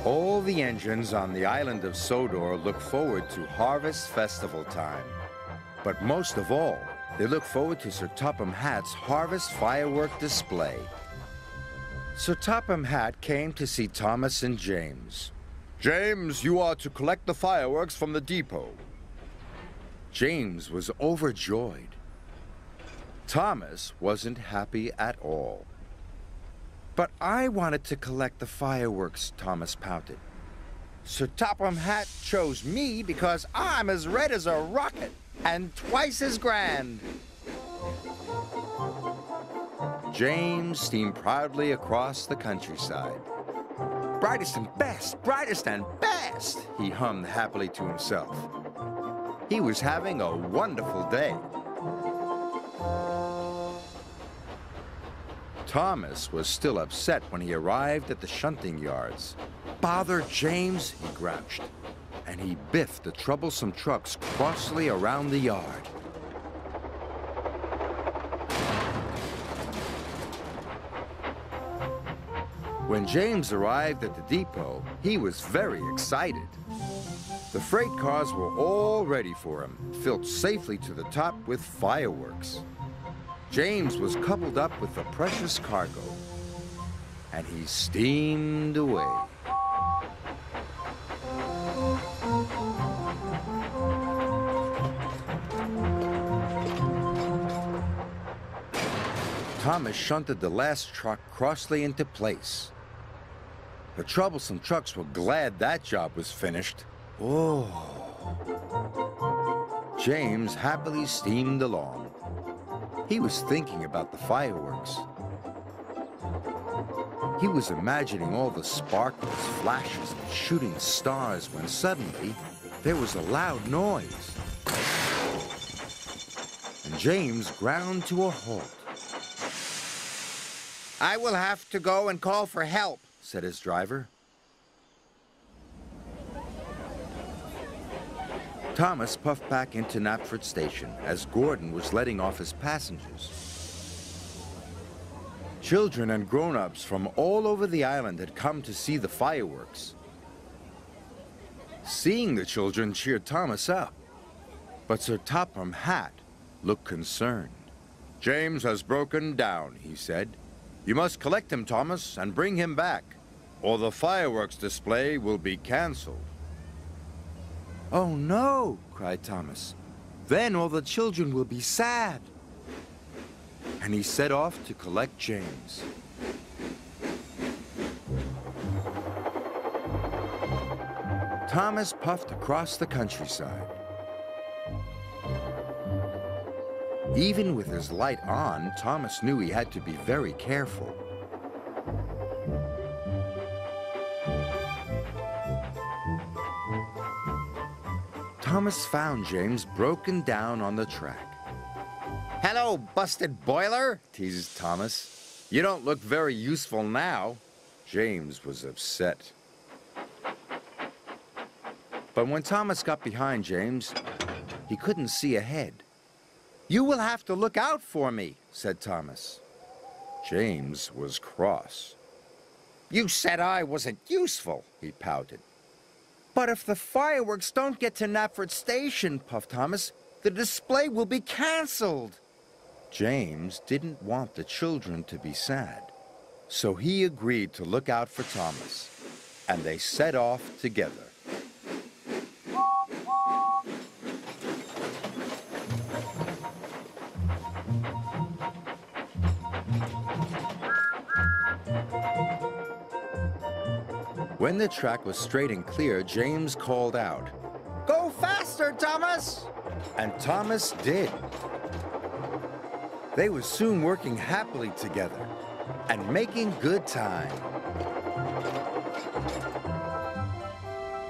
All the engines on the island of Sodor look forward to Harvest Festival time. But most of all, they look forward to Sir Topham Hatt's Harvest Firework display. Sir Topham Hatt came to see Thomas and James. James, you are to collect the fireworks from the depot. James was overjoyed. Thomas wasn't happy at all. But I wanted to collect the fireworks, Thomas pouted. Sir Topham Hatt chose me because I'm as red as a rocket and twice as grand. James steamed proudly across the countryside. Brightest and best, he hummed happily to himself. He was having a wonderful day. Thomas was still upset when he arrived at the shunting yards. Bother James, he grouched, and he biffed the troublesome trucks crossly around the yard. When James arrived at the depot, he was very excited. The freight cars were all ready for him, filled safely to the top with fireworks. James was coupled up with the precious cargo, and he steamed away. Thomas shunted the last truck crossly into place. The troublesome trucks were glad that job was finished. Oh. James happily steamed along. He was thinking about the fireworks. He was imagining all the sparkles, flashes, and shooting stars when suddenly there was a loud noise. And James ground to a halt. "I will have to go and call for help," said his driver. Thomas puffed back into Knapford Station as Gordon was letting off his passengers. Children and grown-ups from all over the island had come to see the fireworks. Seeing the children cheered Thomas up, but Sir Topham Hatt looked concerned. "James has broken down," he said. "You must collect him, Thomas, and bring him back, or the fireworks display will be canceled." "Oh, no," cried Thomas. "Then all the children will be sad." And he set off to collect James. Thomas puffed across the countryside. Even with his light on, Thomas knew he had to be very careful. Thomas found James broken down on the track. "Hello, busted boiler," teased Thomas. "You don't look very useful now." James was upset. But when Thomas got behind James, he couldn't see ahead. "You will have to look out for me," said Thomas. James was cross. "You said I wasn't useful," he pouted. "But if the fireworks don't get to Knapford Station," puffed Thomas, "the display will be canceled." James didn't want the children to be sad, so he agreed to look out for Thomas, and they set off together. When the track was straight and clear, James called out, "Go faster, Thomas!" And Thomas did. They were soon working happily together and making good time.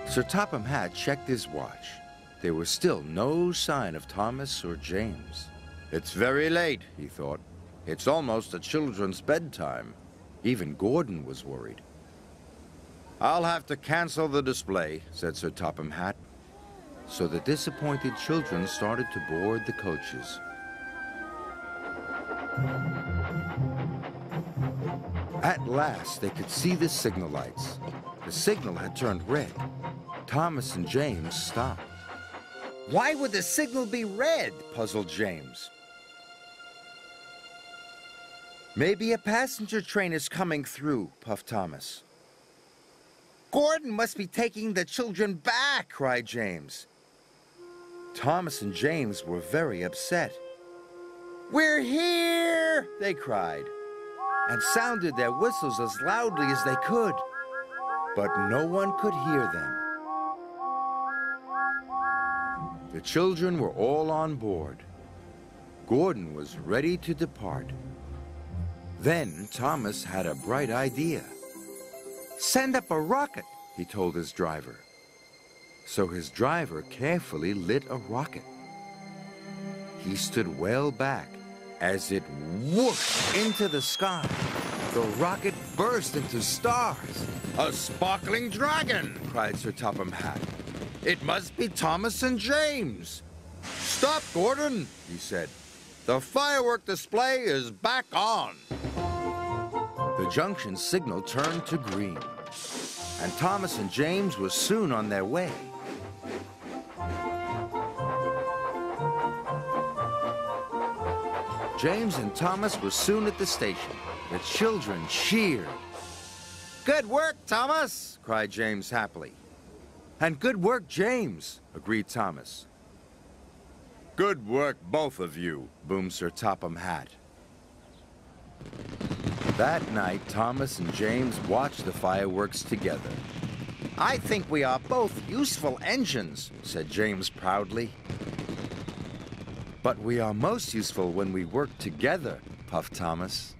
Sir Topham Hatt checked his watch. There was still no sign of Thomas or James. "It's very late," he thought. "It's almost the children's bedtime." Even Gordon was worried. "I'll have to cancel the display," said Sir Topham Hatt. So the disappointed children started to board the coaches. At last, they could see the signal lights. The signal had turned red. Thomas and James stopped. Why would the signal be red? Puzzled James. Maybe a passenger train is coming through, puffed Thomas. Gordon must be taking the children back, cried James. Thomas and James were very upset. We're here, they cried, and sounded their whistles as loudly as they could. But no one could hear them. The children were all on board. Gordon was ready to depart. Then Thomas had a bright idea. Send up a rocket, he told his driver. So his driver carefully lit a rocket. He stood well back as it whooshed into the sky. The rocket burst into stars. A sparkling dragon, Cried Sir Topham Hatt. It must be Thomas and James. Stop, Gordon, he said. The firework display is back on. The junction signal turned to green, and Thomas and James were soon on their way. James and Thomas were soon at the station. The children cheered. Good work, Thomas, cried James happily. And good work, James, agreed Thomas. Good work, both of you, boomed Sir Topham Hatt. That night, Thomas and James watched the fireworks together. I think we are both useful engines, said James proudly. But we are most useful when we work together, puffed Thomas.